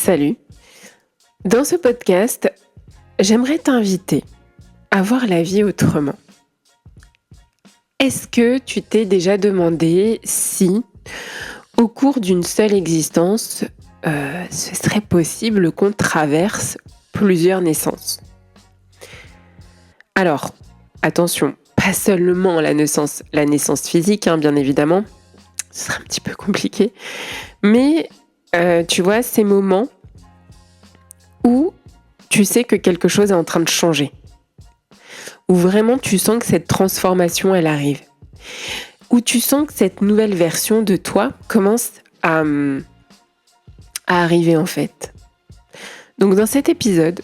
Salut. Dans ce podcast, j'aimerais t'inviter à voir la vie autrement. Est-ce que tu t'es déjà demandé si, au cours d'une seule existence, ce serait possible qu'on traverse plusieurs naissances? Alors, attention, pas seulement la naissance physique, bien évidemment, ce serait un petit peu compliqué, mais tu vois, ces moments où tu sais que quelque chose est en train de changer, où vraiment tu sens que cette transformation, elle arrive, où tu sens que cette nouvelle version de toi commence à arriver en fait. Donc dans cet épisode,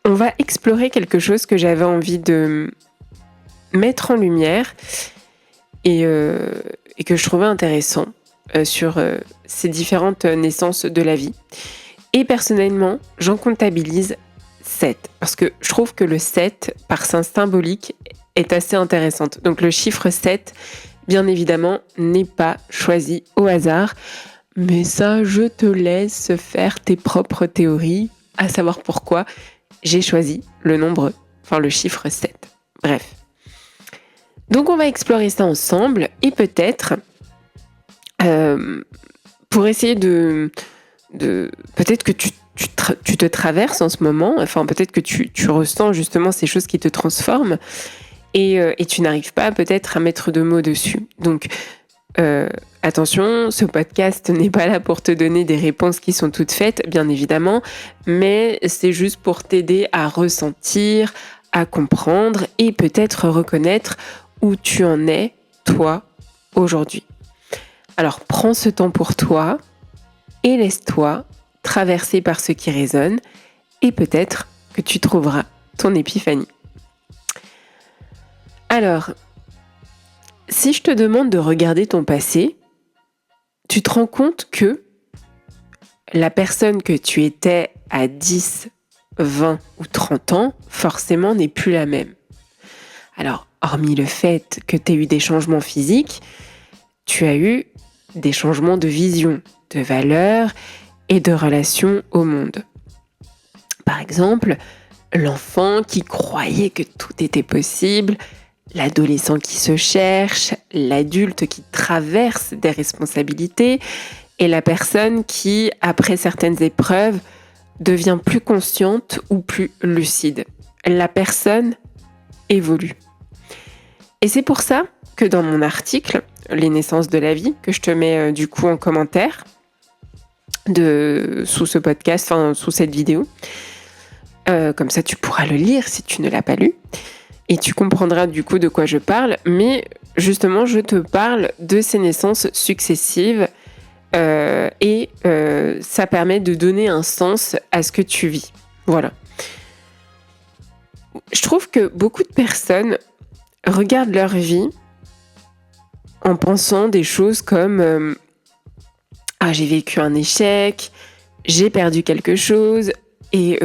on va explorer quelque chose que j'avais envie de mettre en lumière et que je trouvais intéressant sur ces différentes naissances de la vie. Et personnellement, j'en comptabilise 7, parce que je trouve que le 7, par sa symbolique, est assez intéressante. Donc le chiffre 7, bien évidemment, n'est pas choisi au hasard, mais ça, je te laisse faire tes propres théories, à savoir pourquoi j'ai choisi le chiffre 7. Bref. Donc on va explorer ça ensemble, et peut-être, pour essayer de peut-être que tu te traverses en ce moment, enfin peut-être que tu ressens justement ces choses qui te transforment et tu n'arrives pas peut-être à mettre de mots dessus. Donc attention, ce podcast n'est pas là pour te donner des réponses qui sont toutes faites, bien évidemment, mais c'est juste pour t'aider à ressentir, à comprendre et peut-être reconnaître où tu en es, toi, aujourd'hui. Alors prends ce temps pour toi et laisse-toi traverser par ce qui résonne et peut-être que tu trouveras ton épiphanie. Alors, si je te demande de regarder ton passé, tu te rends compte que la personne que tu étais à 10, 20 ou 30 ans, forcément n'est plus la même. Alors, hormis le fait que tu aies eu des changements physiques, tu as eu des changements de vision, de valeurs et de relation au monde. Par exemple, l'enfant qui croyait que tout était possible, l'adolescent qui se cherche, l'adulte qui traverse des responsabilités et la personne qui, après certaines épreuves, devient plus consciente ou plus lucide. La personne évolue. Et c'est pour ça que dans mon article, Les naissances de la vie, que je te mets du coup en commentaire, sous ce podcast, sous cette vidéo. Comme ça, tu pourras le lire si tu ne l'as pas lu. Et tu comprendras du coup de quoi je parle. Mais justement, je te parle de ces naissances successives. Et ça permet de donner un sens à ce que tu vis. Voilà. Je trouve que beaucoup de personnes regardent leur vie en pensant des choses comme j'ai vécu un échec, j'ai perdu quelque chose et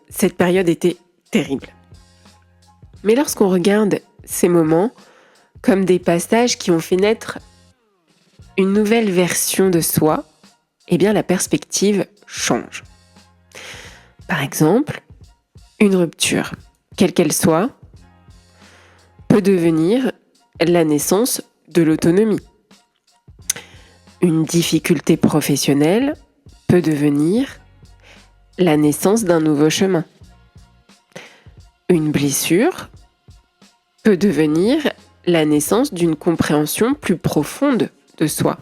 cette période était terrible. Mais lorsqu'on regarde ces moments comme des passages qui ont fait naître une nouvelle version de soi, eh bien la perspective change. Par exemple, une rupture, quelle qu'elle soit, peut devenir la naissance de l'autonomie. Une difficulté professionnelle peut devenir la naissance d'un nouveau chemin. Une blessure peut devenir la naissance d'une compréhension plus profonde de soi.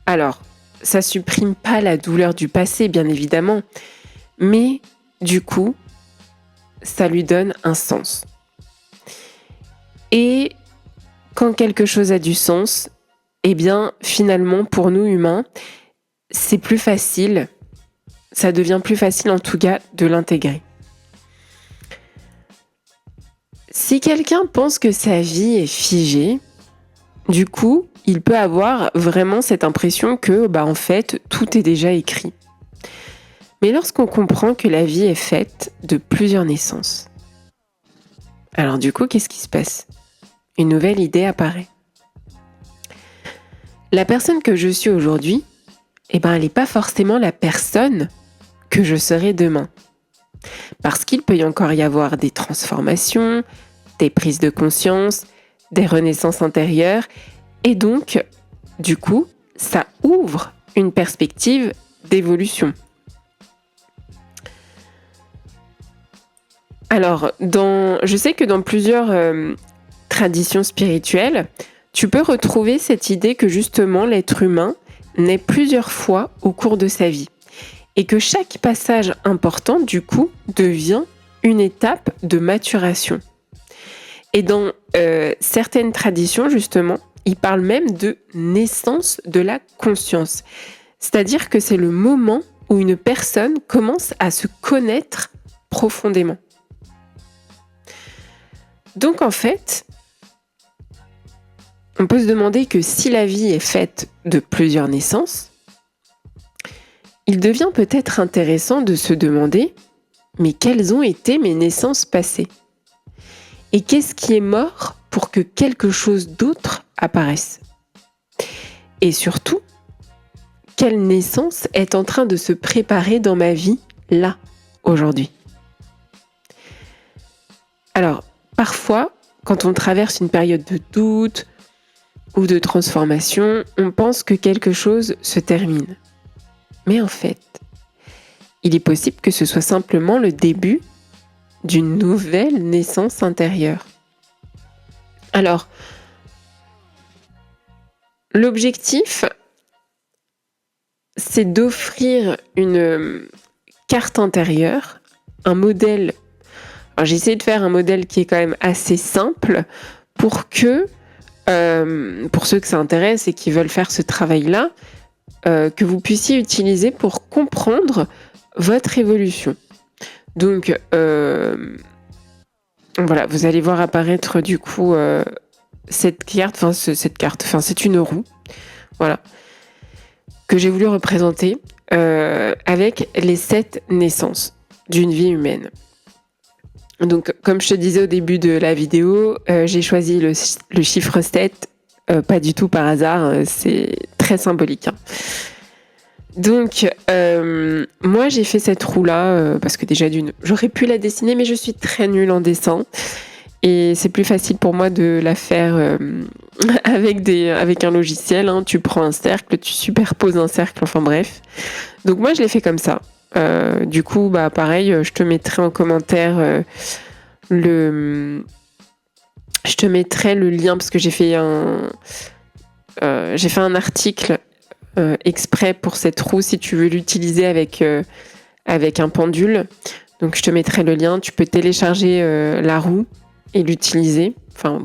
Alors, ça ne supprime pas la douleur du passé, bien évidemment, mais du coup, ça lui donne un sens. Et quand quelque chose a du sens, eh bien, finalement, pour nous humains, c'est plus facile, ça devient plus facile en tout cas de l'intégrer. Si quelqu'un pense que sa vie est figée, du coup, il peut avoir vraiment cette impression que, en fait, tout est déjà écrit. Mais lorsqu'on comprend que la vie est faite de plusieurs naissances, alors du coup, qu'est-ce qui se passe ? Une nouvelle idée apparaît. La personne que je suis aujourd'hui, elle n'est pas forcément la personne que je serai demain. Parce qu'il peut y encore y avoir des transformations, des prises de conscience, des renaissances intérieures, et donc, du coup, ça ouvre une perspective d'évolution. Alors, je sais que dans plusieurs traditions spirituelles, tu peux retrouver cette idée que justement l'être humain naît plusieurs fois au cours de sa vie et que chaque passage important, du coup, devient une étape de maturation. Et dans certaines traditions, justement, ils parlent même de naissance de la conscience. C'est-à-dire que c'est le moment où une personne commence à se connaître profondément. Donc en fait, on peut se demander que si la vie est faite de plusieurs naissances, il devient peut-être intéressant de se demander « Mais quelles ont été mes naissances passées ? Et qu'est-ce qui est mort pour que quelque chose d'autre apparaisse ? Et surtout, quelle naissance est en train de se préparer dans ma vie, là, aujourd'hui ? » Alors, parfois, quand on traverse une période de doute ou de transformation, on pense que quelque chose se termine. Mais en fait, il est possible que ce soit simplement le début d'une nouvelle naissance intérieure. Alors, l'objectif, c'est d'offrir une carte intérieure, un modèle. Alors, j'ai essayé de faire un modèle qui est quand même assez simple pour que, pour ceux que ça intéresse et qui veulent faire ce travail-là, que vous puissiez utiliser pour comprendre votre évolution. Donc, voilà, vous allez voir apparaître du coup cette carte, c'est une roue, voilà, que j'ai voulu représenter avec les 7 naissances d'une vie humaine. Donc, comme je te disais au début de la vidéo, j'ai choisi le chiffre 7, pas du tout par hasard, c'est très symbolique. Donc, moi, j'ai fait cette roue-là parce que déjà, j'aurais pu la dessiner, mais je suis très nulle en dessin. Et c'est plus facile pour moi de la faire avec un logiciel. Hein. Tu prends un cercle, tu superposes un cercle, enfin bref. Donc, moi, je l'ai fait comme ça. Du coup, pareil, je te mettrai en commentaire je te mettrai le lien parce que j'ai fait un article exprès pour cette roue si tu veux l'utiliser avec un pendule. Donc je te mettrai le lien, tu peux télécharger la roue et l'utiliser,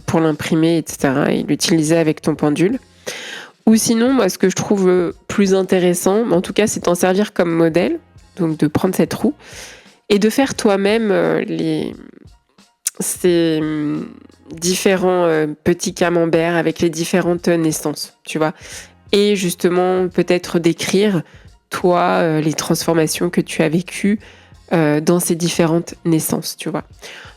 pour l'imprimer, etc. et l'utiliser avec ton pendule. Ou sinon, moi ce que je trouve plus intéressant, en tout cas c'est t'en servir comme modèle, donc de prendre cette roue et de faire toi-même ces différents petits camemberts avec les différentes naissances, tu vois. Et justement, peut-être d'écrire, toi, les transformations que tu as vécues dans ces différentes naissances, tu vois.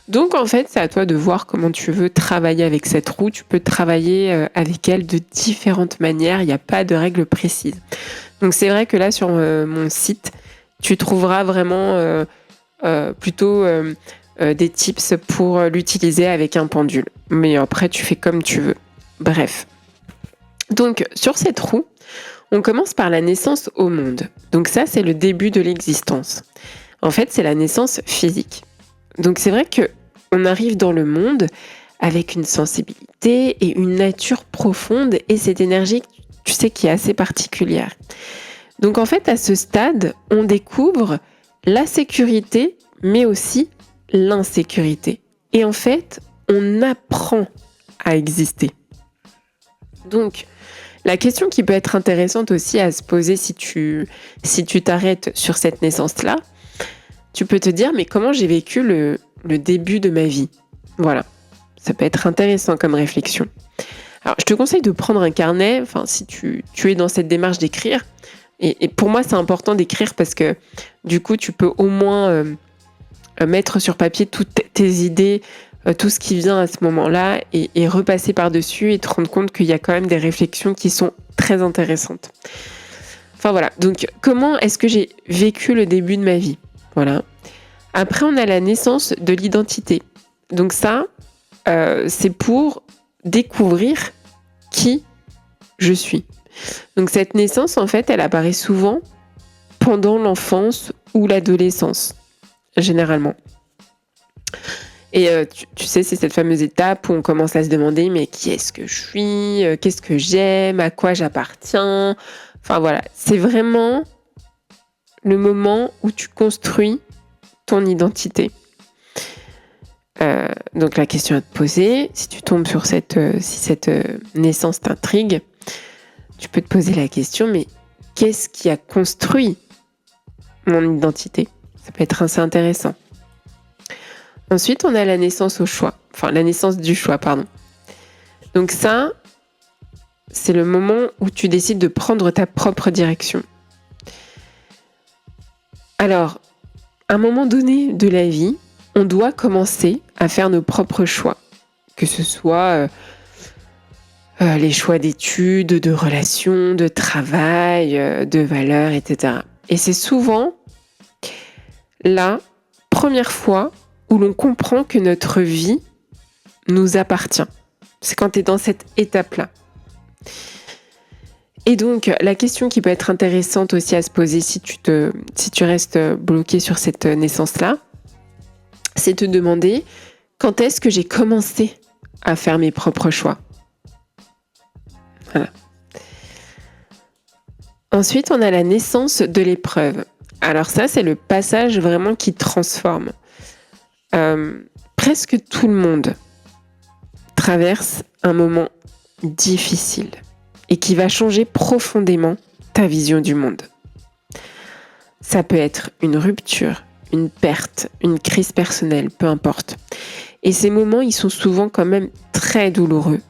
Donc, en fait, c'est à toi de voir comment tu veux travailler avec cette roue. Tu peux travailler avec elle de différentes manières. Il n'y a pas de règle précise. Donc, c'est vrai que là, sur mon site, tu trouveras vraiment plutôt des tips pour l'utiliser avec un pendule. Mais après, tu fais comme tu veux. Bref. Donc, sur cette roue, on commence par la naissance au monde. Donc ça, c'est le début de l'existence. En fait, c'est la naissance physique. Donc c'est vrai qu'on arrive dans le monde avec une sensibilité et une nature profonde et cette énergie, tu sais, qui est assez particulière. Donc en fait, à ce stade, on découvre la sécurité, mais aussi l'insécurité. Et en fait, on apprend à exister. Donc, la question qui peut être intéressante aussi à se poser si tu t'arrêtes sur cette naissance-là, tu peux te dire, mais comment j'ai vécu le début de ma vie ? Voilà, ça peut être intéressant comme réflexion. Alors, je te conseille de prendre un carnet, si tu es dans cette démarche d'écrire. Et pour moi, c'est important d'écrire parce que du coup, tu peux au moins mettre sur papier toutes tes idées, tout ce qui vient à ce moment-là et repasser par-dessus et te rendre compte qu'il y a quand même des réflexions qui sont très intéressantes. Enfin voilà, donc comment est-ce que j'ai vécu le début de ma vie? Voilà. Après, on a la naissance de l'identité. Donc ça, c'est pour découvrir qui je suis. Donc cette naissance, en fait, elle apparaît souvent pendant l'enfance ou l'adolescence, généralement. Et tu sais, c'est cette fameuse étape où on commence à se demander mais qui est-ce que je suis, qu'est-ce que j'aime, à quoi j'appartiens. Enfin voilà, c'est vraiment le moment où tu construis ton identité. Donc la question à te poser, si tu tombes sur si cette naissance t'intrigue, tu peux te poser la question, mais qu'est-ce qui a construit mon identité? Ça peut être assez intéressant. Ensuite, on a la naissance la naissance du choix, pardon. Donc ça, c'est le moment où tu décides de prendre ta propre direction. Alors, à un moment donné de la vie, on doit commencer à faire nos propres choix, que ce soit les choix d'études, de relations, de travail, de valeurs, etc. Et c'est souvent la première fois où l'on comprend que notre vie nous appartient. C'est quand tu es dans cette étape-là. Et donc, la question qui peut être intéressante aussi à se poser si tu restes bloqué sur cette naissance-là, c'est te demander quand est-ce que j'ai commencé à faire mes propres choix. Voilà. Ensuite, on a la naissance de l'épreuve. Alors ça, c'est le passage vraiment qui transforme. Presque tout le monde traverse un moment difficile et qui va changer profondément ta vision du monde. Ça peut être une rupture, une perte, une crise personnelle, peu importe. Et ces moments, ils sont souvent quand même très douloureux,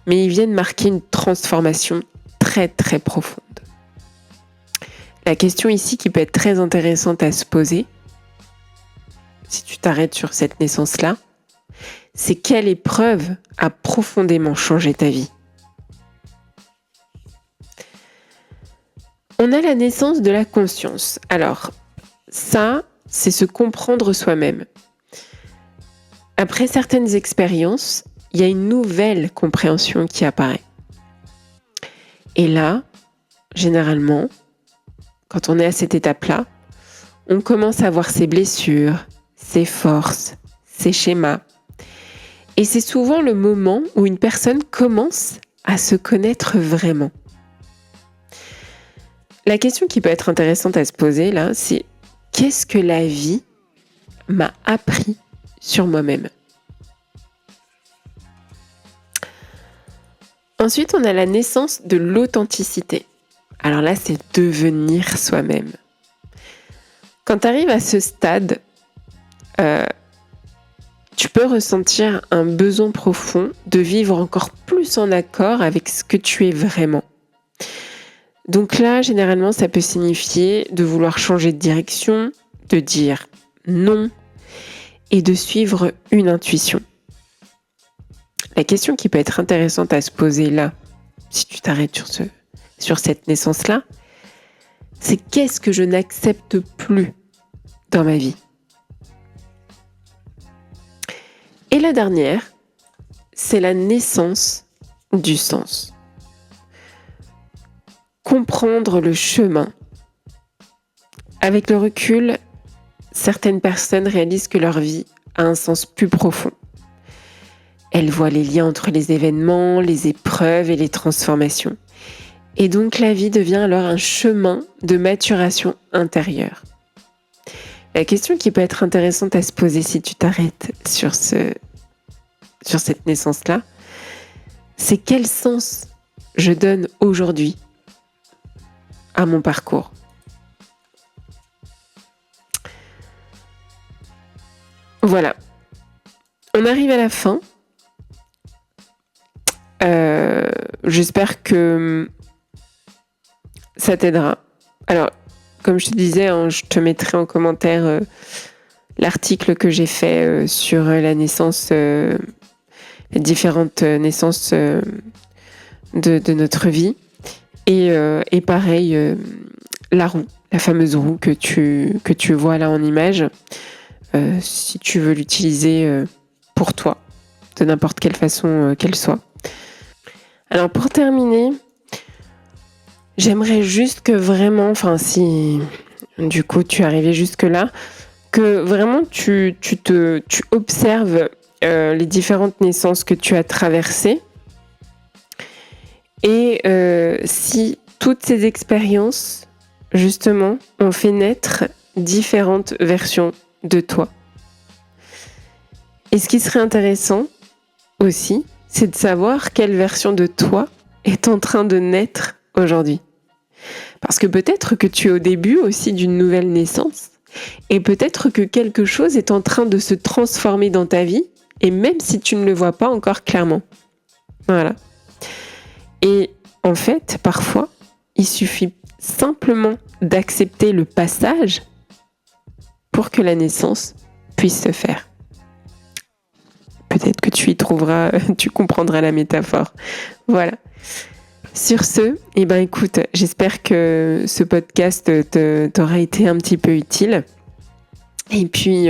mais ils viennent marquer une transformation très très profonde. La question ici qui peut être très intéressante à se poser, si tu t'arrêtes sur cette naissance-là, c'est quelle épreuve a profondément changé ta vie? On a la naissance de la conscience. Alors, ça, c'est se comprendre soi-même. Après certaines expériences, il y a une nouvelle compréhension qui apparaît. Et là, généralement, quand on est à cette étape-là, on commence à voir ses blessures, ses forces, ses schémas. Et c'est souvent le moment où une personne commence à se connaître vraiment. La question qui peut être intéressante à se poser là, c'est qu'est-ce que la vie m'a appris sur moi-même? Ensuite, on a la naissance de l'authenticité. Alors là, c'est devenir soi-même. Quand tu arrives à ce stade, tu peux ressentir un besoin profond de vivre encore plus en accord avec ce que tu es vraiment. Donc là, généralement, ça peut signifier de vouloir changer de direction, de dire non et de suivre une intuition. La question qui peut être intéressante à se poser là, si tu t'arrêtes sur cette naissance-là, c'est qu'est-ce que je n'accepte plus dans ma vie? Et la dernière, c'est la naissance du sens. Comprendre le chemin. Avec le recul, certaines personnes réalisent que leur vie a un sens plus profond. Elles voient les liens entre les événements, les épreuves et les transformations. Et donc la vie devient alors un chemin de maturation intérieure. La question qui peut être intéressante à se poser si tu t'arrêtes sur cette naissance-là, c'est quel sens je donne aujourd'hui à mon parcours. Voilà. On arrive à la fin. J'espère que ça t'aidera. Alors, comme je te disais, je te mettrai en commentaire l'article que j'ai fait sur la naissance, les différentes naissances de notre vie. Et pareil, la roue, la fameuse roue que tu vois là en image, si tu veux l'utiliser pour toi, de n'importe quelle façon qu'elle soit. Alors pour terminer, j'aimerais juste que vraiment, enfin si du coup tu es arrivé jusque-là, que vraiment tu observes les différentes naissances que tu as traversées et si toutes ces expériences, justement, ont fait naître différentes versions de toi. Et ce qui serait intéressant aussi, c'est de savoir quelle version de toi est en train de naître aujourd'hui. Parce que peut-être que tu es au début aussi d'une nouvelle naissance, et peut-être que quelque chose est en train de se transformer dans ta vie, et même si tu ne le vois pas encore clairement. Voilà. Et en fait, parfois, il suffit simplement d'accepter le passage pour que la naissance puisse se faire. Peut-être que tu comprendras la métaphore. Voilà. Sur ce, écoute, j'espère que ce podcast t'aura été un petit peu utile. Et puis,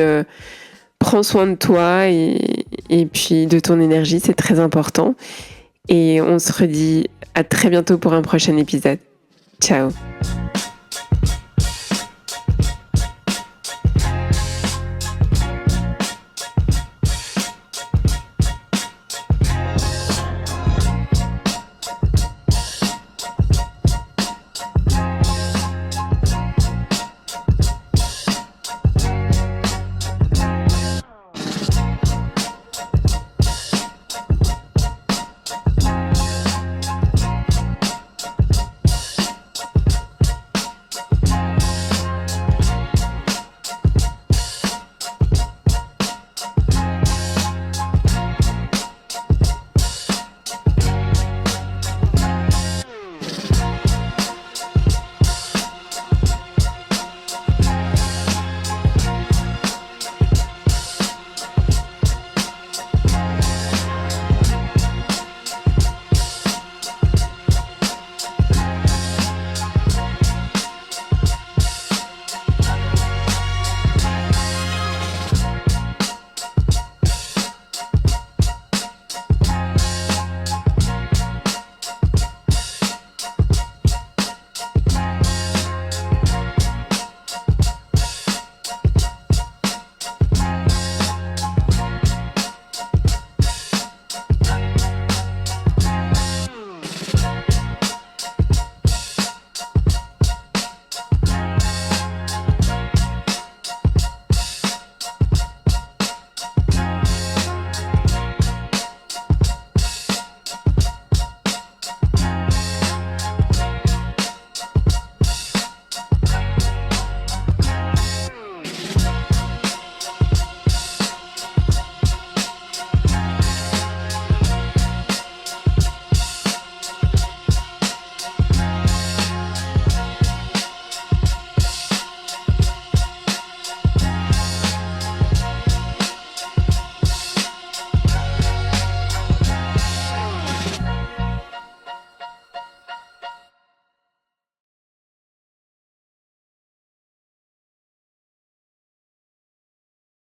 prends soin de toi et puis de ton énergie, c'est très important. Et on se redit à très bientôt pour un prochain épisode. Ciao!